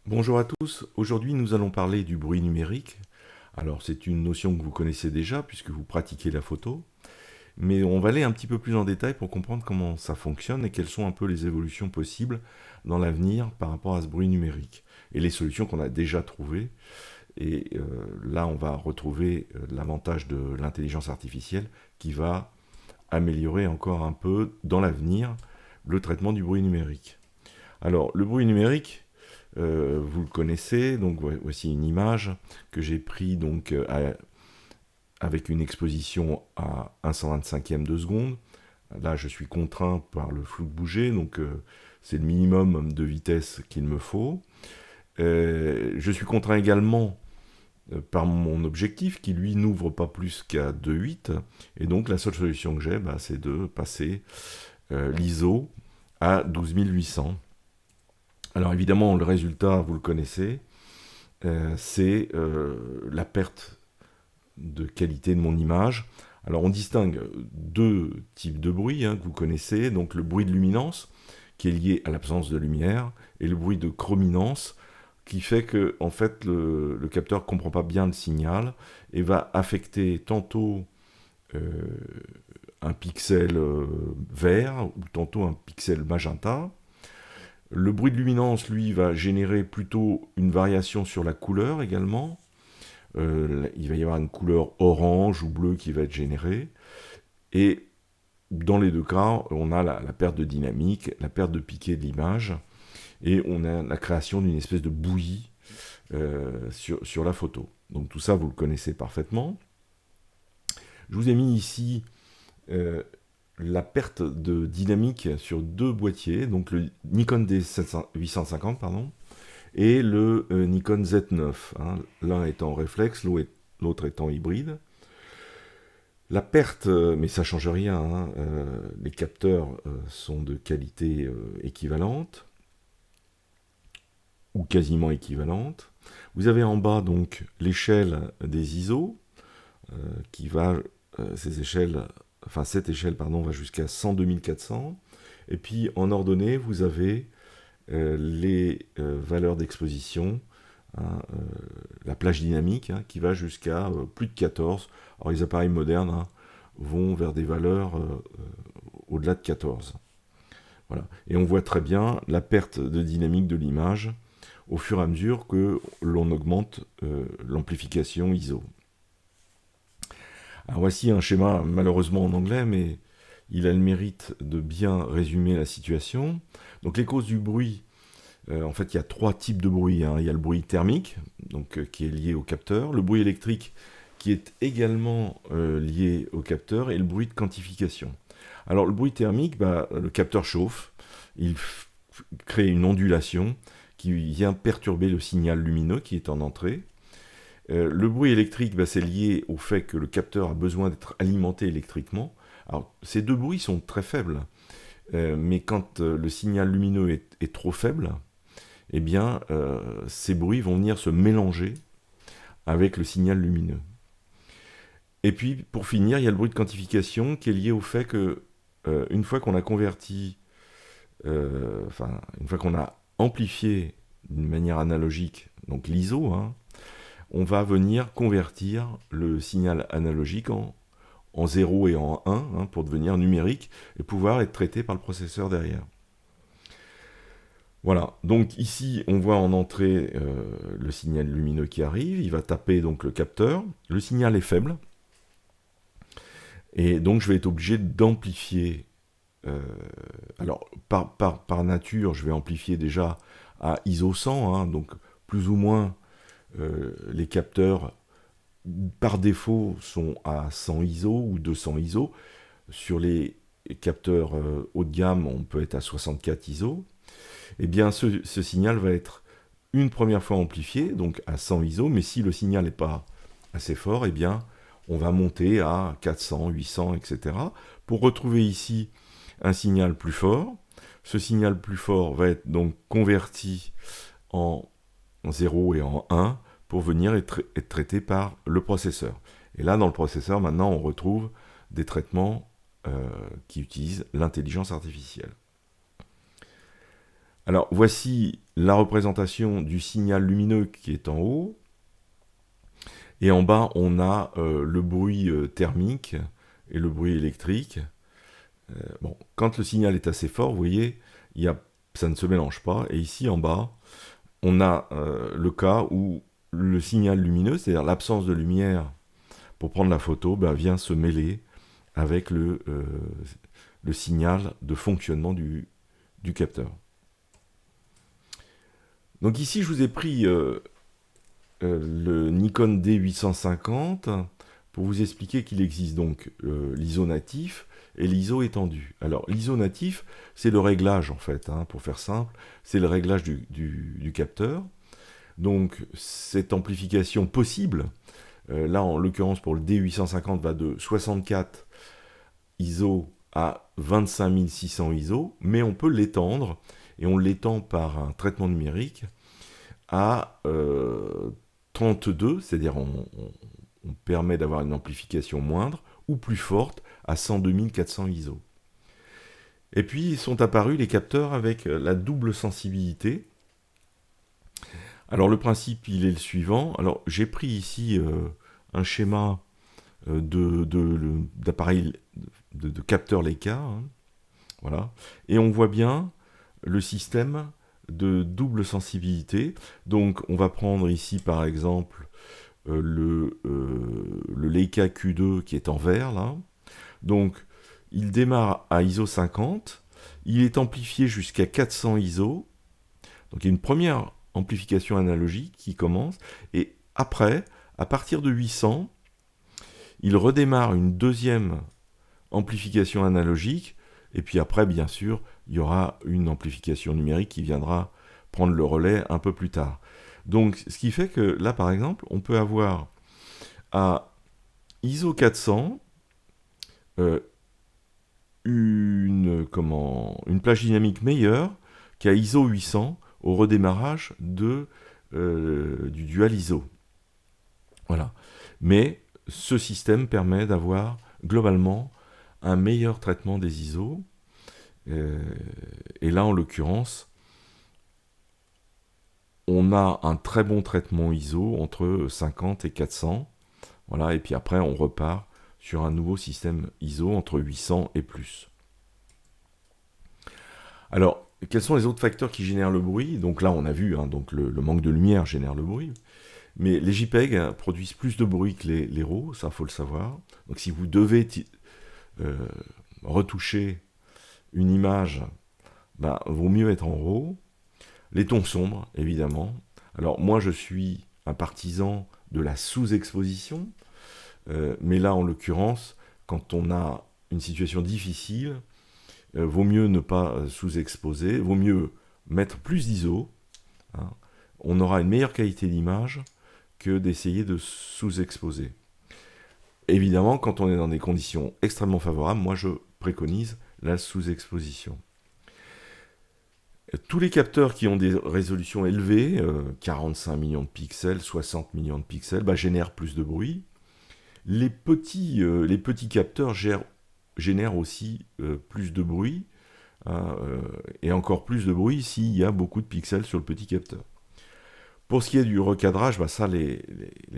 Bonjour à tous, aujourd'hui nous allons parler du bruit numérique. Alors c'est une notion que vous connaissez déjà puisque vous pratiquez la photo, mais on va aller un petit peu plus en détail pour comprendre comment ça fonctionne et quelles sont un peu les évolutions possibles dans l'avenir par rapport à ce bruit numérique et les solutions qu'on a déjà trouvées. Et là on va retrouver l'avantage de l'intelligence artificielle qui va améliorer encore un peu dans l'avenir le traitement du bruit numérique. Alors le bruit numérique, vous le connaissez, donc voici une image que j'ai prise donc, avec une exposition à 1/125e de seconde. Là, je suis contraint par le flou de bouger, donc c'est le minimum de vitesse qu'il me faut. Je suis contraint également par mon objectif qui, lui, n'ouvre pas plus qu'à 2,8. Et donc, la seule solution que j'ai, c'est de passer l'ISO à 12800. Alors évidemment, le résultat, vous le connaissez, c'est la perte de qualité de mon image. Alors on distingue deux types de bruit que vous connaissez, donc le bruit de luminance, qui est lié à l'absence de lumière, et le bruit de chrominance, qui fait que en fait, le capteur ne comprend pas bien le signal, et va affecter tantôt un pixel vert, ou tantôt un pixel magenta. Le bruit de luminance, lui, va générer plutôt une variation sur la couleur également. Il va y avoir une couleur orange ou bleue qui va être générée. Et dans les deux cas, on a la perte de dynamique, la perte de piqué de l'image, et on a la création d'une espèce de bouillie sur la photo. Donc tout ça, vous le connaissez parfaitement. Je vous ai mis ici la perte de dynamique sur deux boîtiers, donc le Nikon D850 et le Nikon Z9, l'un étant réflexe, l'autre étant hybride. La perte, mais ça ne change rien, les capteurs sont de qualité équivalente, ou quasiment équivalente. Vous avez en bas donc l'échelle des ISO, qui va, cette échelle va jusqu'à 102 400. Et puis en ordonnée, vous avez les valeurs d'exposition, la plage dynamique qui va jusqu'à plus de 14. Alors les appareils modernes vont vers des valeurs au-delà de 14. Voilà. Et on voit très bien la perte de dynamique de l'image au fur et à mesure que l'on augmente l'amplification ISO. Alors voici un schéma malheureusement en anglais, mais il a le mérite de bien résumer la situation. Donc les causes du bruit, en fait il y a trois types de bruit. Il y a le bruit thermique, donc, qui est lié au capteur, le bruit électrique qui est également lié au capteur, et le bruit de quantification. Alors le bruit thermique, le capteur chauffe, il crée une ondulation qui vient perturber le signal lumineux qui est en entrée. Le bruit électrique, c'est lié au fait que le capteur a besoin d'être alimenté électriquement. Alors, ces deux bruits sont très faibles, mais quand le signal lumineux est trop faible, eh bien, ces bruits vont venir se mélanger avec le signal lumineux. Et puis, pour finir, il y a le bruit de quantification qui est lié au fait que, une fois qu'on a converti, une fois qu'on a amplifié d'une manière analogique, donc l'ISO, on va venir convertir le signal analogique en 0 et en 1 pour devenir numérique et pouvoir être traité par le processeur derrière. Voilà, donc ici on voit en entrée le signal lumineux qui arrive, il va taper donc le capteur, le signal est faible, et donc je vais être obligé d'amplifier. Alors par nature, je vais amplifier déjà à ISO 100, donc plus ou moins les capteurs par défaut sont à 100 ISO ou 200 ISO. Sur les capteurs haut de gamme, on peut être à 64 ISO. Eh bien, ce signal va être une première fois amplifié, donc à 100 ISO, mais si le signal n'est pas assez fort, eh bien, on va monter à 400, 800, etc. pour retrouver ici un signal plus fort. Ce signal plus fort va être donc converti en 0 et en 1 pour venir être traité par le processeur. Et là, dans le processeur, maintenant, on retrouve des traitements qui utilisent l'intelligence artificielle. Alors, voici la représentation du signal lumineux qui est en haut. Et en bas, on a le bruit thermique et le bruit électrique. Bon, quand le signal est assez fort, vous voyez, ça ne se mélange pas. Et ici, en bas, on a le cas où le signal lumineux, c'est-à-dire l'absence de lumière pour prendre la photo, vient se mêler avec le signal de fonctionnement du capteur. Donc ici, je vous ai pris le Nikon D850 pour vous expliquer qu'il existe donc l'ISO natif et l'ISO étendu. Alors l'ISO natif, c'est le réglage en fait, pour faire simple, c'est le réglage du capteur. Donc cette amplification possible, là en l'occurrence pour le D850 va de 64 ISO à 25 600 ISO, mais on peut l'étendre, et on l'étend par un traitement numérique à 32, c'est-à-dire on permet d'avoir une amplification moindre ou plus forte à 102 400 ISO. Et puis sont apparus les capteurs avec la double sensibilité. Alors le principe, il est le suivant. Alors j'ai pris ici un schéma d'appareil de capteur Leica, voilà, et on voit bien le système de double sensibilité. Donc on va prendre ici par exemple le Leica Q2 qui est en vert là. Donc il démarre à ISO 50, il est amplifié jusqu'à 400 ISO. Donc il y a une première amplification analogique qui commence, et après, à partir de 800, il redémarre une deuxième amplification analogique, et puis après, bien sûr, il y aura une amplification numérique qui viendra prendre le relais un peu plus tard. Donc, ce qui fait que là, par exemple, on peut avoir à ISO 400 une plage dynamique meilleure qu'à ISO 800 au redémarrage du dual ISO. Voilà. Mais ce système permet d'avoir globalement un meilleur traitement des ISO. Et là, en l'occurrence, on a un très bon traitement ISO entre 50 et 400. Voilà. Et puis après, on repart sur un nouveau système ISO entre 800 et plus. Alors, quels sont les autres facteurs qui génèrent le bruit? Donc là, on a vu, donc le manque de lumière génère le bruit. Mais les JPEG produisent plus de bruit que les RAW, ça faut le savoir. Donc si vous devez retoucher une image, vaut mieux être en RAW. Les tons sombres, évidemment. Alors moi, je suis un partisan de la sous-exposition, mais là, en l'occurrence, quand on a une situation difficile, vaut mieux ne pas sous-exposer, vaut mieux mettre plus d'ISO. On aura une meilleure qualité d'image que d'essayer de sous-exposer. Évidemment, quand on est dans des conditions extrêmement favorables, moi je préconise la sous-exposition. Tous les capteurs qui ont des résolutions élevées, 45 millions de pixels, 60 millions de pixels, génèrent plus de bruit. Les petits capteurs génèrent aussi plus de bruit, et encore plus de bruit s'il y a beaucoup de pixels sur le petit capteur. Pour ce qui est du recadrage, ça les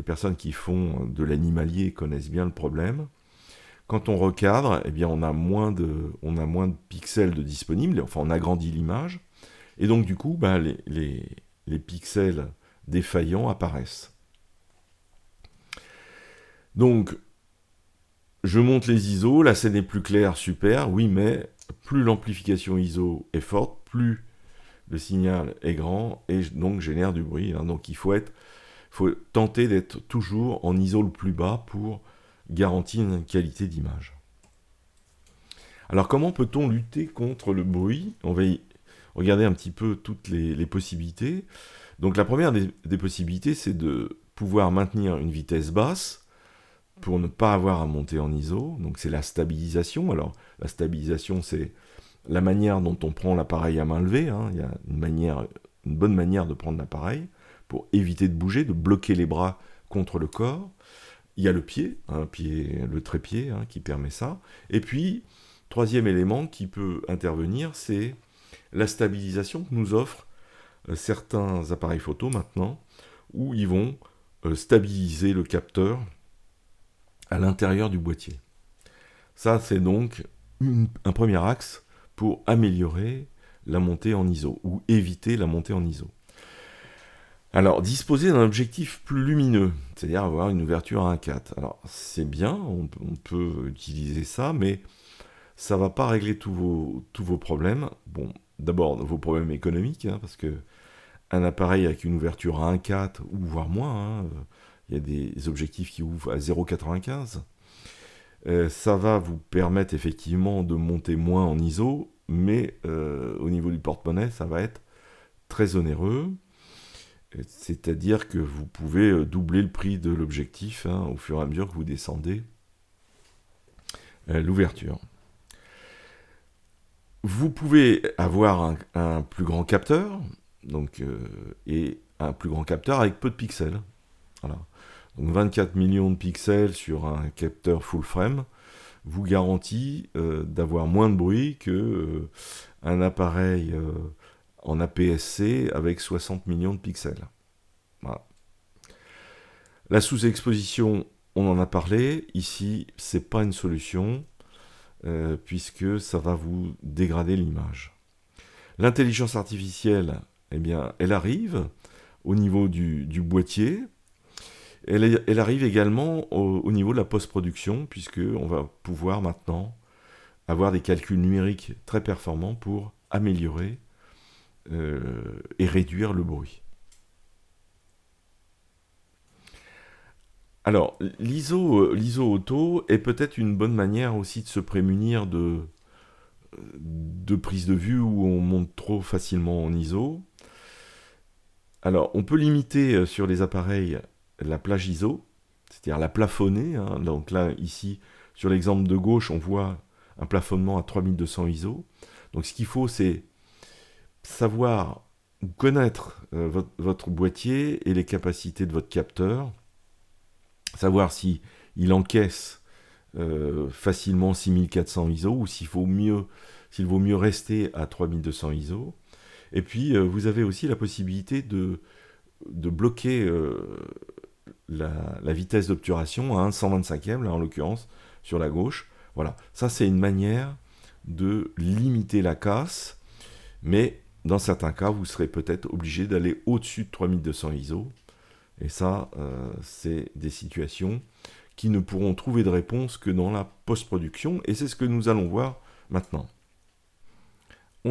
personnes qui font de l'animalier connaissent bien le problème. Quand on recadre, on a moins de pixels de disponibles, enfin on agrandit l'image, et donc du coup, les pixels défaillants apparaissent. Donc, je monte les ISO, la scène est plus claire, super, oui, mais plus l'amplification ISO est forte, plus le signal est grand et donc génère du bruit. Donc il faut tenter d'être toujours en ISO le plus bas pour garantir une qualité d'image. Alors comment peut-on lutter contre le bruit? On va y regarder un petit peu toutes les possibilités. Donc la première des possibilités, c'est de pouvoir maintenir une vitesse basse pour ne pas avoir à monter en ISO. Donc c'est la stabilisation. Alors la stabilisation, c'est la manière dont on prend l'appareil à main levée. Il y a une bonne manière de prendre l'appareil pour éviter de bouger, de bloquer les bras contre le corps. il y a le pied, le trépied qui permet ça. Et puis, troisième élément qui peut intervenir, c'est la stabilisation que nous offrent certains appareils photo maintenant, où ils vont stabiliser le capteur à l'intérieur du boîtier. Ça, c'est donc un premier axe pour améliorer la montée en ISO, ou éviter la montée en ISO. Alors, disposer d'un objectif plus lumineux, c'est-à-dire avoir une ouverture à 1.4. Alors, c'est bien, on peut utiliser ça, mais ça ne va pas régler tous vos problèmes. Bon, d'abord, vos problèmes économiques, parce que un appareil avec une ouverture à 1.4, ou voire moins, il y a des objectifs qui ouvrent à 0.95. Ça va vous permettre effectivement de monter moins en ISO, mais au niveau du porte-monnaie, ça va être très onéreux. C'est-à-dire que vous pouvez doubler le prix de l'objectif au fur et à mesure que vous descendez l'ouverture. Vous pouvez avoir un plus grand capteur, et un plus grand capteur avec peu de pixels. Voilà. Donc 24 millions de pixels sur un capteur full frame vous garantit d'avoir moins de bruit que un appareil en APS-C avec 60 millions de pixels. Voilà. La sous-exposition, on en a parlé. Ici, c'est pas une solution puisque ça va vous dégrader l'image. L'intelligence artificielle, eh bien, elle arrive au niveau du boîtier. Elle arrive également au niveau de la post-production, puisqu'on va pouvoir maintenant avoir des calculs numériques très performants pour améliorer et réduire le bruit. Alors, l'ISO auto est peut-être une bonne manière aussi de se prémunir de prises de vue où on monte trop facilement en ISO. Alors, on peut limiter sur les appareils la plage ISO, c'est-à-dire la plafonner. Donc là, ici, sur l'exemple de gauche, on voit un plafonnement à 3200 ISO. Donc ce qu'il faut, c'est savoir ou connaître votre boîtier et les capacités de votre capteur, savoir si il encaisse facilement 6400 ISO ou s'il vaut mieux rester à 3200 ISO. Et puis, vous avez aussi la possibilité de bloquer la vitesse d'obturation à 1/125e, là en l'occurrence, sur la gauche. Voilà, ça c'est une manière de limiter la casse, mais dans certains cas, vous serez peut-être obligé d'aller au-dessus de 3200 ISO. Et ça, c'est des situations qui ne pourront trouver de réponse que dans la post-production, et c'est ce que nous allons voir maintenant.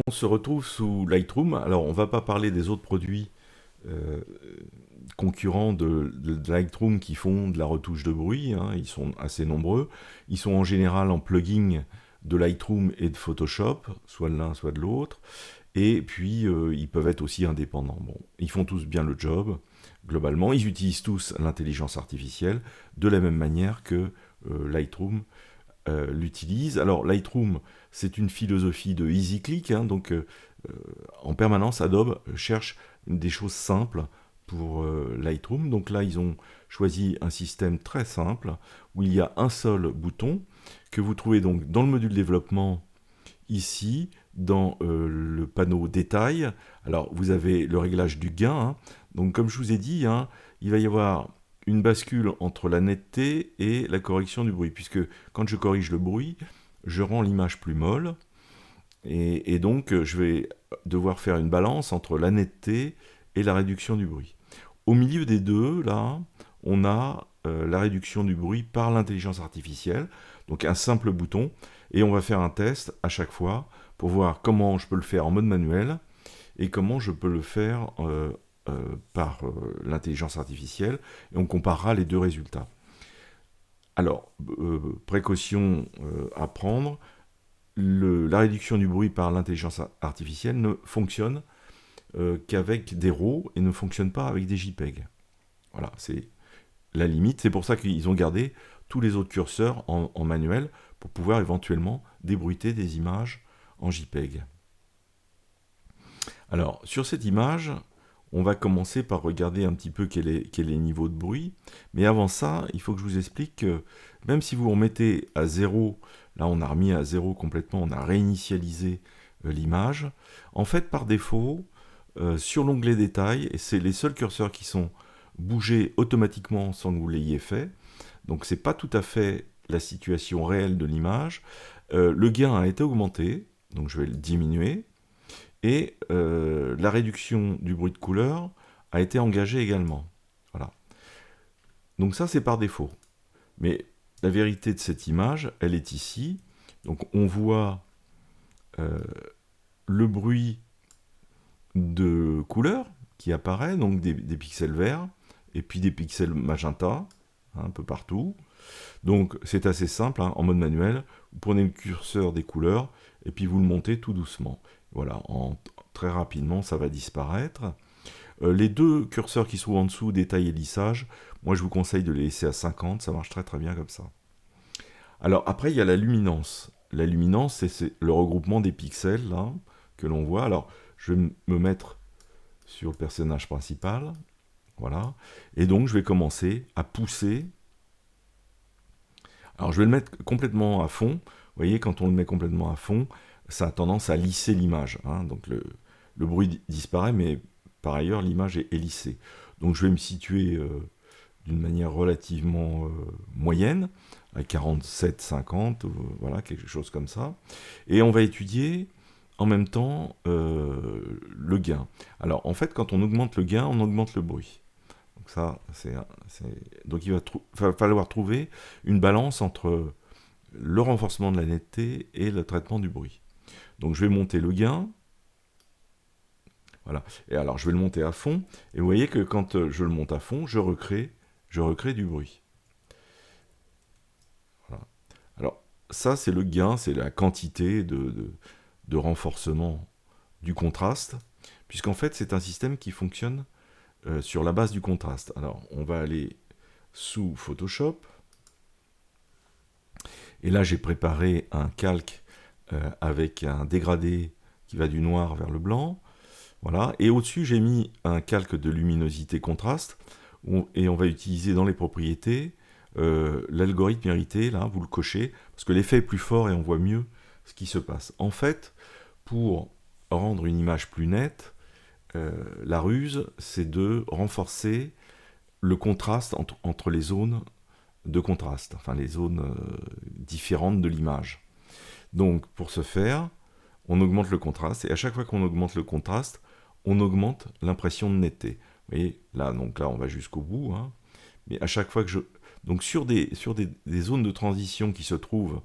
On se retrouve sous Lightroom. Alors, on ne va pas parler des autres produits concurrents de Lightroom qui font de la retouche de bruit. Ils sont assez nombreux. Ils sont en général en plugin de Lightroom et de Photoshop, soit de l'un, soit de l'autre. Et puis, ils peuvent être aussi indépendants. Bon, ils font tous bien le job. Globalement, ils utilisent tous l'intelligence artificielle de la même manière que Lightroom l'utilise. Alors, Lightroom, c'est une philosophie de easy click, donc en permanence, Adobe cherche des choses simples pour Lightroom. Donc là, ils ont choisi un système très simple où il y a un seul bouton que vous trouvez donc dans le module développement ici, dans le panneau détail. Alors, vous avez le réglage du gain. Donc, comme je vous ai dit, il va y avoir une bascule entre la netteté et la correction du bruit, puisque quand je corrige le bruit, je rends l'image plus molle, et donc je vais devoir faire une balance entre la netteté et la réduction du bruit. Au milieu des deux, là, on a la réduction du bruit par l'intelligence artificielle, donc un simple bouton, et on va faire un test à chaque fois pour voir comment je peux le faire en mode manuel et comment je peux le faire par l'intelligence artificielle, et on comparera les deux résultats. Alors, précaution à prendre, la réduction du bruit par l'intelligence artificielle ne fonctionne qu'avec des RAW et ne fonctionne pas avec des JPEG. Voilà, c'est la limite. C'est pour ça qu'ils ont gardé tous les autres curseurs en manuel pour pouvoir éventuellement débruiter des images en JPEG. Alors, sur cette image, on va commencer par regarder un petit peu quel est le niveau de bruit. Mais avant ça, il faut que je vous explique que même si vous remettez à 0, là on a remis à 0 complètement, on a réinitialisé l'image, en fait par défaut, sur l'onglet détail, et c'est les seuls curseurs qui sont bougés automatiquement sans que vous l'ayez fait, donc c'est pas tout à fait la situation réelle de l'image, le gain a été augmenté, donc je vais le diminuer, et la réduction du bruit de couleur a été engagée également. Voilà. Donc ça, c'est par défaut. Mais la vérité de cette image, elle est ici. Donc on voit le bruit de couleur qui apparaît, donc des pixels verts, et puis des pixels magenta, hein, un peu partout. Donc c'est assez simple, hein, en mode manuel, vous prenez le curseur des couleurs, et puis vous le montez tout doucement. Voilà, très rapidement, ça va disparaître. Les deux curseurs qui sont en dessous, détail et lissage, moi je vous conseille de les laisser à 50, ça marche très très bien comme ça. Alors après, il y a la luminance. La luminance, c'est le regroupement des pixels là, que l'on voit. Alors, je vais me mettre sur le personnage principal. Voilà. Et donc, je vais commencer à pousser. Alors, je vais le mettre complètement à fond. Vous voyez, quand on le met complètement à fond, ça a tendance à lisser l'image, hein. Donc, le bruit disparaît, mais par ailleurs, l'image est lissée. Donc, je vais me situer d'une manière relativement moyenne, à 47, 50, voilà, quelque chose comme ça. Et on va étudier en même temps le gain. Alors, en fait, quand on augmente le gain, on augmente le bruit. Donc ça, donc il va falloir trouver une balance entre le renforcement de la netteté et le traitement du bruit. Donc je vais monter le gain. Voilà. Et alors je vais le monter à fond. Et vous voyez que quand je le monte à fond, je recrée du bruit. Voilà. Alors ça, c'est le gain, c'est la quantité de renforcement du contraste, puisqu'en fait c'est un système qui fonctionne sur la base du contraste. Alors on va aller sous Photoshop, et là j'ai préparé un calque avec un dégradé qui va du noir vers le blanc. Voilà. Et au-dessus j'ai mis un calque de luminosité contraste, et on va utiliser dans les propriétés l'algorithme irrité, là vous le cochez, parce que l'effet est plus fort et on voit mieux ce qui se passe. En fait, pour rendre une image plus nette, la ruse, c'est de renforcer le contraste entre les zones de contraste, enfin les zones différentes de l'image. Donc pour ce faire, on augmente le contraste, et à chaque fois qu'on augmente le contraste, on augmente l'impression de netteté. Vous voyez, là, donc là on va jusqu'au bout, hein, mais à chaque fois que je... Donc sur des zones de transition qui se trouvent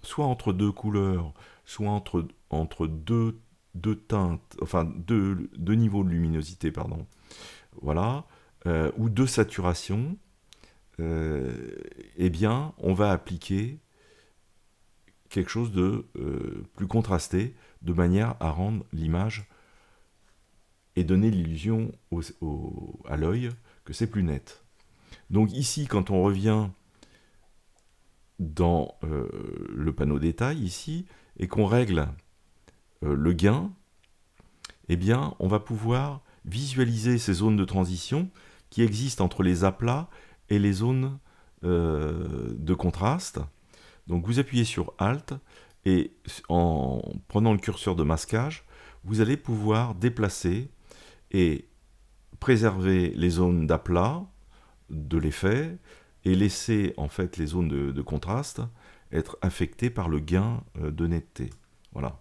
soit entre deux couleurs, soit entre deux teintes, enfin deux niveaux de luminosité, pardon, voilà, ou deux saturations, eh bien, on va appliquer quelque chose de plus contrasté, de manière à rendre l'image et donner l'illusion à l'œil que c'est plus net. Donc ici, quand on revient dans le panneau détail, ici, et qu'on règle le gain, eh bien, on va pouvoir visualiser ces zones de transition qui existent entre les aplats et les zones de contraste. Donc vous appuyez sur Alt, et en prenant le curseur de masquage, vous allez pouvoir déplacer et préserver les zones d'aplat de l'effet, et laisser en fait les zones de contraste être affectées par le gain de netteté. Voilà.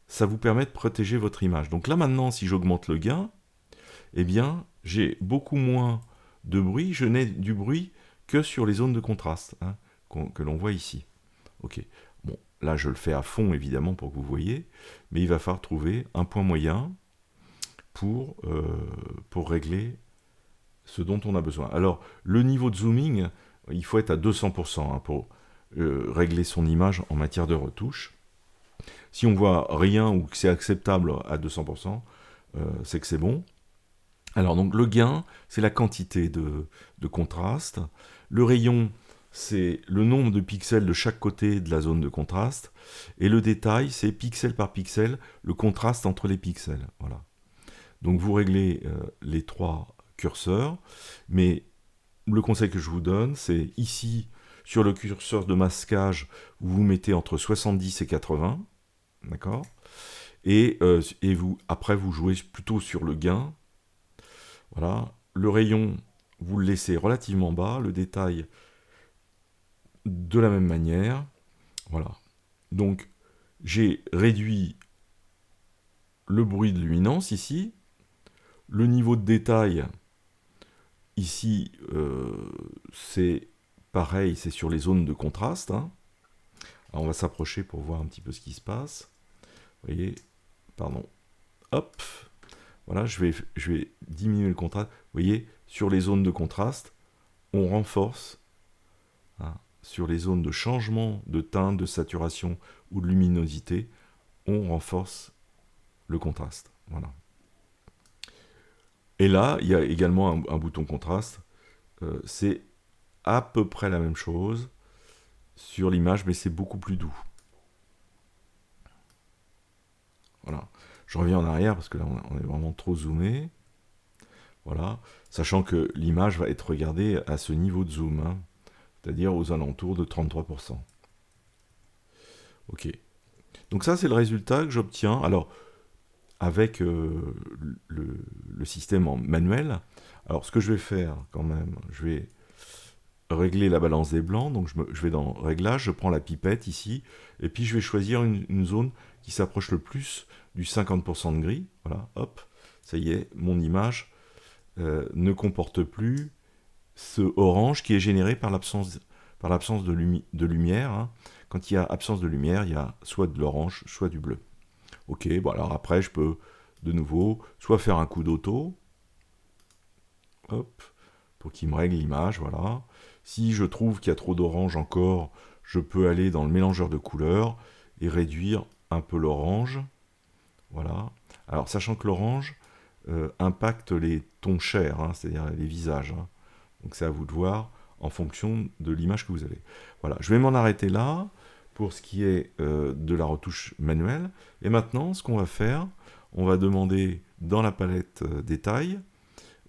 Ça vous permet de protéger votre image. Donc là maintenant, si j'augmente le gain, eh bien j'ai beaucoup moins de bruit, je n'ai du bruit que sur les zones de contraste, hein, que l'on voit ici. Ok, bon, là je le fais à fond évidemment pour que vous voyez, mais il va falloir trouver un point moyen pour régler ce dont on a besoin. Alors, le niveau de zooming, il faut être à 200% hein, pour régler son image en matière de retouche. Si on voit rien ou que c'est acceptable à 200%, c'est que c'est bon. Alors, donc, le gain, c'est la quantité de contraste. Le rayon, c'est le nombre de pixels de chaque côté de la zone de contraste. Et le détail, c'est pixel par pixel, le contraste entre les pixels. Voilà. Donc vous réglez les 3 curseurs, mais le conseil que je vous donne, c'est ici, sur le curseur de masquage, vous mettez entre 70 et 80, d'accord, et après vous jouez plutôt sur le gain. Voilà, le rayon, vous le laissez relativement bas, le détail de la même manière. Voilà. Donc, j'ai réduit le bruit de luminance ici. Le niveau de détail, ici, c'est pareil, c'est sur les zones de contraste. Hein. Alors, on va s'approcher pour voir un petit peu ce qui se passe. Vous voyez, pardon. Hop. Voilà, je vais diminuer le contraste. Vous voyez, sur les zones de contraste, on renforce. Hein, sur les zones de changement de teinte, de saturation ou de luminosité, on renforce le contraste. Voilà. Et là, il y a également un bouton contraste. C'est à peu près la même chose sur l'image, mais c'est beaucoup plus doux. Voilà. Je reviens en arrière parce que là, on est vraiment trop zoomé. Voilà. Sachant que l'image va être regardée à ce niveau de zoom, hein, c'est-à-dire aux alentours de 33%. Ok. Donc ça, c'est le résultat que j'obtiens. Alors, avec le système en manuel. Alors, ce que je vais faire quand même, je vais régler la balance des blancs. Donc, je vais dans Réglages, je prends la pipette ici, et puis je vais choisir une zone qui s'approche le plus du 50% de gris. Voilà, hop, ça y est, mon image ne comporte plus ce orange qui est généré par l'absence de lumière. Hein. Quand il y a absence de lumière, il y a soit de l'orange, soit du bleu. Ok, bon alors après je peux de nouveau soit faire un coup d'auto, hop, pour qu'il me règle l'image, voilà. Si je trouve qu'il y a trop d'orange encore, je peux aller dans le mélangeur de couleurs et réduire un peu l'orange, voilà. Alors sachant que l'orange impacte les tons chers, hein, c'est-à-dire les visages, hein. Donc c'est à vous de voir en fonction de l'image que vous avez. Voilà, je vais m'en arrêter là pour ce qui est de la retouche manuelle. Et maintenant, ce qu'on va faire, on va demander dans la palette détail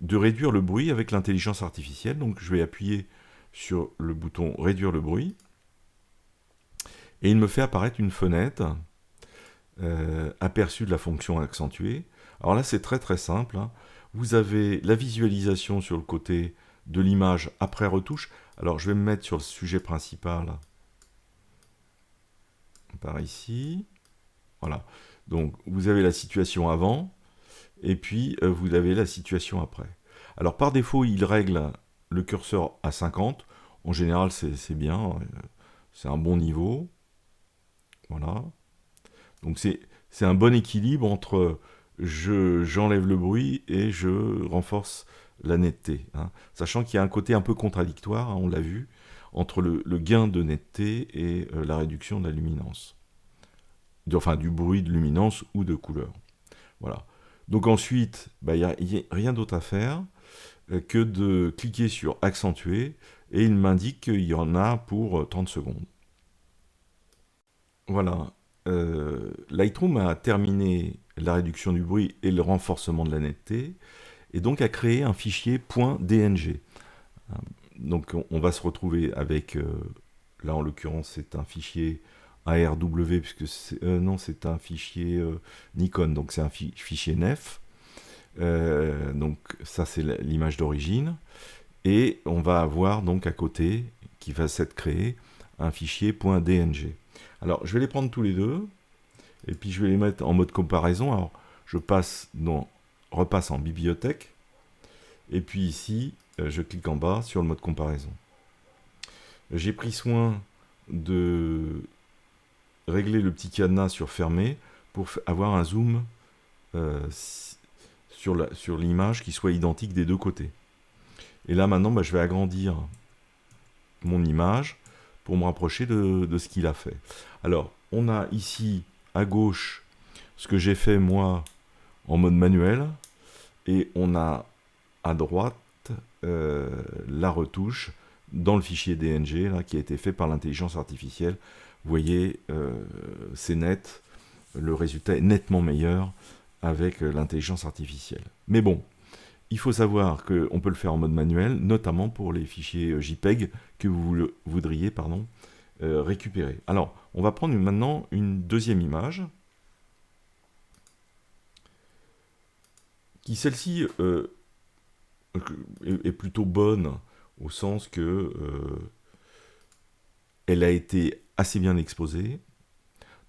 de réduire le bruit avec l'intelligence artificielle. Donc je vais appuyer sur le bouton réduire le bruit. Et il me fait apparaître une fenêtre aperçue de la fonction accentuée. Alors là, c'est très très simple. Hein. Vous avez la visualisation sur le côté de l'image après retouche. Alors je vais me mettre sur le sujet principal. Par ici, voilà. Donc vous avez la situation avant, et puis vous avez la situation après. Alors par défaut, il règle le curseur à 50. En général, c'est bien, c'est un bon niveau. Voilà. Donc c'est un bon équilibre entre j'enlève le bruit et je renforce la netteté. Hein. Sachant qu'il y a un côté un peu contradictoire, hein, on l'a vu, entre le gain de netteté et la réduction de la luminance. Enfin, du bruit de luminance ou de couleur. Voilà. Donc ensuite, il n'y a rien d'autre à faire que de cliquer sur accentuer et il m'indique qu'il y en a pour 30 secondes. Voilà. Lightroom a terminé la réduction du bruit et le renforcement de la netteté et donc a créé un fichier .dng. Donc on va se retrouver avec, là en l'occurrence c'est un fichier ARW, puisque non, c'est un fichier Nikon, donc c'est un fichier NEF. Donc ça c'est l'image d'origine. Et on va avoir donc à côté, qui va s'être créé, un fichier .dng. Alors je vais les prendre tous les deux, et puis je vais les mettre en mode comparaison. Alors je repasse en bibliothèque, et puis ici, je clique en bas sur le mode comparaison. J'ai pris soin de régler le petit cadenas sur fermé pour avoir un zoom sur l'image qui soit identique des deux côtés. Et là maintenant, je vais agrandir mon image pour me rapprocher de ce qu'il a fait. Alors, on a ici à gauche ce que j'ai fait moi en mode manuel et on a à droite la retouche dans le fichier DNG là, qui a été fait par l'intelligence artificielle. Vous voyez, c'est net, le résultat est nettement meilleur avec l'intelligence artificielle. Mais bon, il faut savoir qu'on peut le faire en mode manuel, notamment pour les fichiers JPEG que vous voudriez récupérer. Alors, on va prendre maintenant une deuxième image, qui celle-ci est plutôt bonne, au sens que elle a été assez bien exposée.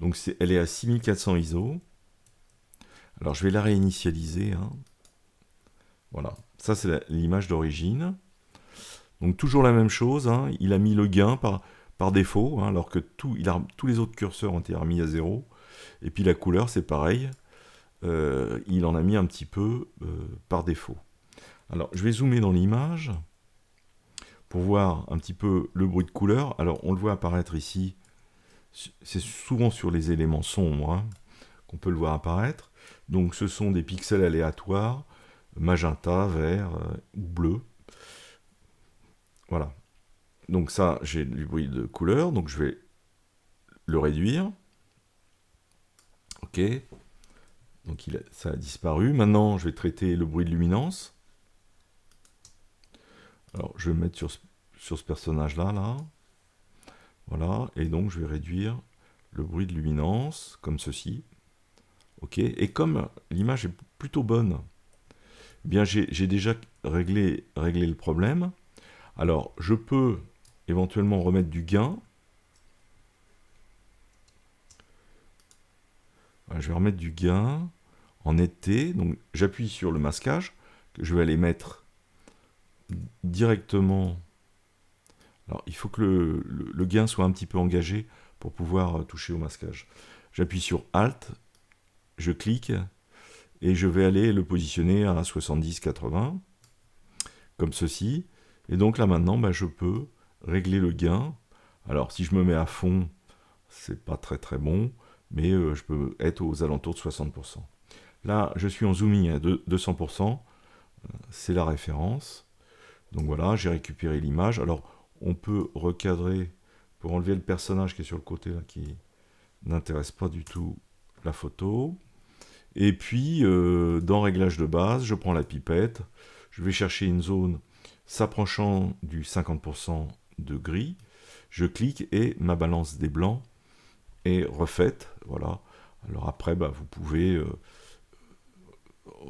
Donc elle est à 6400 ISO. Alors je vais la réinitialiser. Hein. Voilà, ça c'est l'image d'origine. Donc toujours la même chose, hein. Il a mis le gain par défaut, hein, alors que tous les autres curseurs ont été remis à 0. Et puis la couleur c'est pareil, il en a mis un petit peu par défaut. Alors je vais zoomer dans l'image pour voir un petit peu le bruit de couleur. Alors on le voit apparaître ici, c'est souvent sur les éléments sombres hein, qu'on peut le voir apparaître. Donc ce sont des pixels aléatoires, magenta, vert ou bleu. Voilà. Donc ça, j'ai du bruit de couleur, donc je vais le réduire. Ok. Donc ça a disparu. Maintenant, je vais traiter le bruit de luminance. Alors, je vais me mettre sur ce personnage-là, là. Voilà. Et donc, je vais réduire le bruit de luminance, comme ceci. Ok. Et comme l'image est plutôt bonne, eh bien, j'ai déjà réglé le problème. Alors, je peux éventuellement remettre du gain. Je vais remettre du gain en été. Donc, j'appuie sur le masquage, que je vais aller mettre directement. Alors, il faut que le gain soit un petit peu engagé pour pouvoir toucher au masquage. J'appuie sur Alt, je clique, et je vais aller le positionner à 70-80, comme ceci. Et donc là, maintenant, bah, je peux régler le gain. Alors, si je me mets à fond, c'est pas très très bon, mais je peux être aux alentours de 60%. Là, je suis en zooming à 200%, c'est la référence. Donc voilà, j'ai récupéré l'image. Alors, on peut recadrer pour enlever le personnage qui est sur le côté, là, qui n'intéresse pas du tout la photo. Et puis, dans Réglage de base, je prends la pipette, je vais chercher une zone s'approchant du 50% de gris, je clique et ma balance des blancs est refaite. Voilà. Alors après, bah, vous pouvez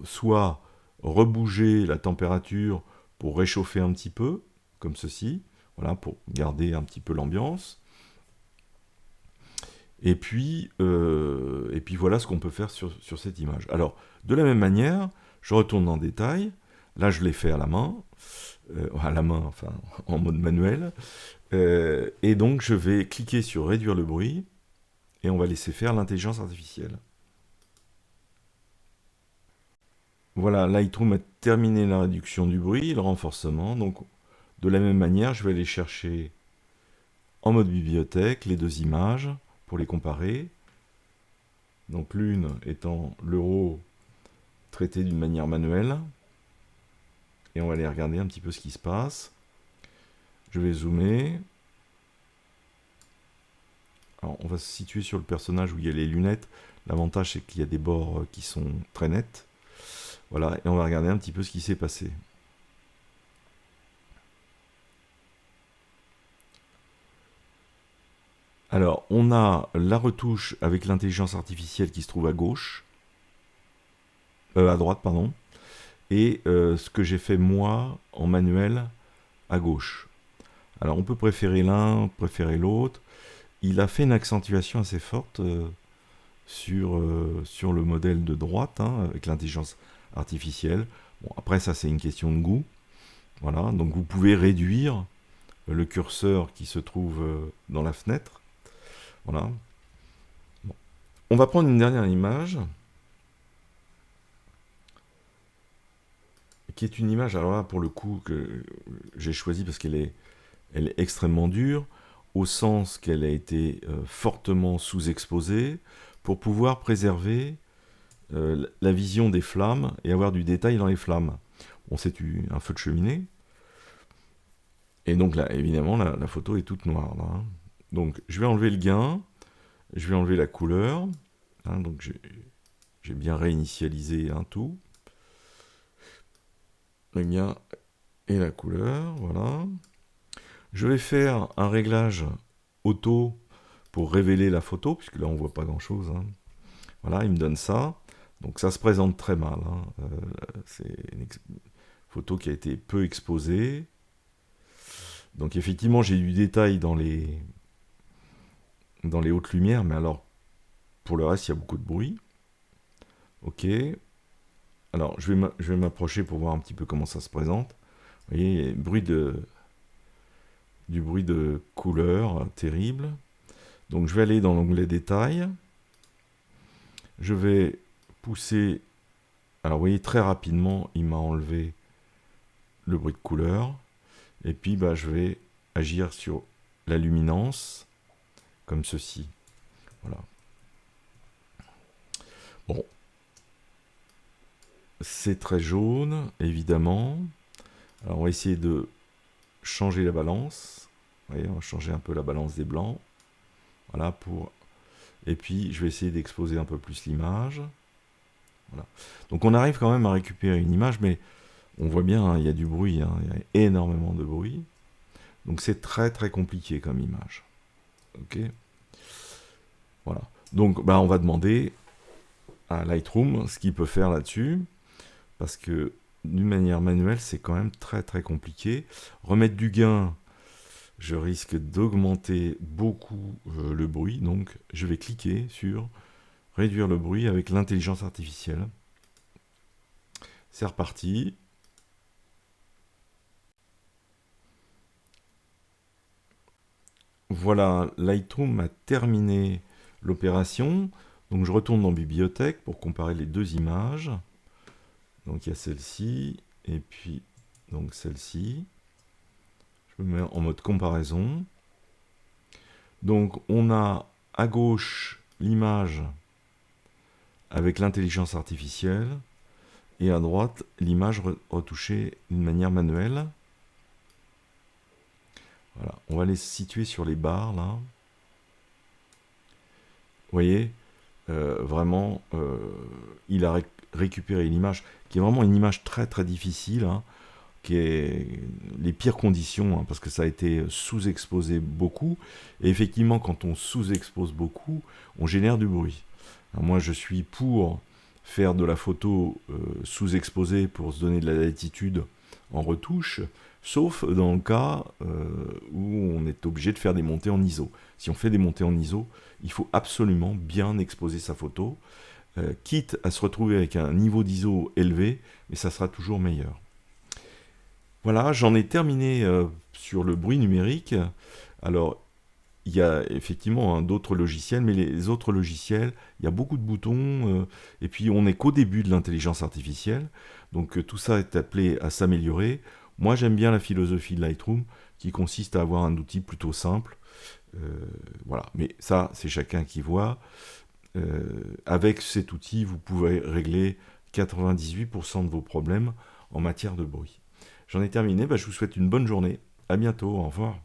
soit rebouger la température pour réchauffer un petit peu, comme ceci, voilà, pour garder un petit peu l'ambiance. Et puis voilà ce qu'on peut faire sur cette image. Alors, de la même manière, je retourne dans Détail. Là, je l'ai fait à la main, enfin, en mode manuel. Et donc, je vais cliquer sur Réduire le bruit, et on va laisser faire l'intelligence artificielle. Voilà, Lightroom a terminé la réduction du bruit, le renforcement. Donc, de la même manière, je vais aller chercher en mode bibliothèque les deux images pour les comparer. Donc l'une étant l'euro traité d'une manière manuelle. Et on va aller regarder un petit peu ce qui se passe. Je vais zoomer. Alors on va se situer sur le personnage où il y a les lunettes. L'avantage c'est qu'il y a des bords qui sont très nets. Voilà, et on va regarder un petit peu ce qui s'est passé. Alors, on a la retouche avec l'intelligence artificielle qui se trouve à gauche. À droite, pardon. Et ce que j'ai fait moi, en manuel, à gauche. Alors, on peut préférer l'un, préférer l'autre. Il a fait une accentuation assez forte sur le modèle de droite, hein, avec l'intelligence artificielle. Bon, après, ça, c'est une question de goût. Voilà, donc vous pouvez réduire le curseur qui se trouve dans la fenêtre. Voilà. Bon. On va prendre une dernière image, qui est une image, alors là, pour le coup, que j'ai choisie parce qu'elle est extrêmement dure, au sens qu'elle a été fortement sous-exposée, pour pouvoir préserver la vision des flammes et avoir du détail dans les flammes. Bon, c'est un feu de cheminée. Et donc là, évidemment, la photo est toute noire. Là, hein. Donc, je vais enlever le gain, je vais enlever la couleur. Hein, donc, J'ai bien réinitialisé un tout. Et bien, et la couleur, voilà. Je vais faire un réglage auto pour révéler la photo, puisque là on voit pas grand chose. Hein. Voilà, il me donne ça. Donc ça se présente très mal. Hein. C'est une photo qui a été peu exposée. Donc effectivement, j'ai du détail dans les hautes lumières, mais alors pour le reste, il y a beaucoup de bruit. Ok. Alors je vais m'approcher pour voir un petit peu comment ça se présente. Vous voyez, il y a du bruit de couleur terrible. Donc je vais aller dans l'onglet détail. Je vais pousser. Alors vous voyez, très rapidement, il m'a enlevé le bruit de couleur. Et puis bah, je vais agir sur la luminance, comme ceci. Voilà. Bon. C'est très jaune, évidemment. Alors on va essayer de changer la balance. Vous voyez, on va changer un peu la balance des blancs. Voilà, pour... Et puis je vais essayer d'exposer un peu plus l'image. Voilà. Donc on arrive quand même à récupérer une image, mais on voit bien, hein, il y a du bruit, hein, il y a énormément de bruit. Donc c'est très très compliqué comme image. Ok. Voilà. Donc bah, on va demander à Lightroom ce qu'il peut faire là-dessus, parce que d'une manière manuelle, c'est quand même très très compliqué. Remettre du gain, je risque d'augmenter beaucoup le bruit, donc je vais cliquer sur réduire le bruit avec l'intelligence artificielle. C'est reparti. Voilà, Lightroom a terminé l'opération. Donc je retourne dans Bibliothèque pour comparer les deux images. Donc il y a celle-ci et puis donc celle-ci. Je me mets en mode comparaison. Donc on a à gauche l'image avec l'intelligence artificielle et à droite l'image retouchée d'une manière manuelle. Voilà, on va les situer sur les barres là. Vous voyez, vraiment, il a récupéré l'image, qui est vraiment une image très très difficile, hein, qui est les pires conditions, hein, parce que ça a été sous-exposé beaucoup. Et effectivement, quand on sous-expose beaucoup, on génère du bruit. Alors moi, je suis pour faire de la photo sous-exposée pour se donner de la latitude en retouche, sauf dans le cas où on est obligé de faire des montées en ISO. Si on fait des montées en ISO, il faut absolument bien exposer sa photo, quitte à se retrouver avec un niveau d'ISO élevé, mais ça sera toujours meilleur. Voilà, j'en ai terminé sur le bruit numérique. Alors, il y a effectivement d'autres logiciels, mais les autres logiciels, il y a beaucoup de boutons, et puis on n'est qu'au début de l'intelligence artificielle, donc tout ça est appelé à s'améliorer. Moi, j'aime bien la philosophie de Lightroom, qui consiste à avoir un outil plutôt simple. Voilà, mais ça, c'est chacun qui voit. Avec cet outil, vous pouvez régler 98% de vos problèmes en matière de bruit. J'en ai terminé, je vous souhaite une bonne journée. À bientôt, au revoir.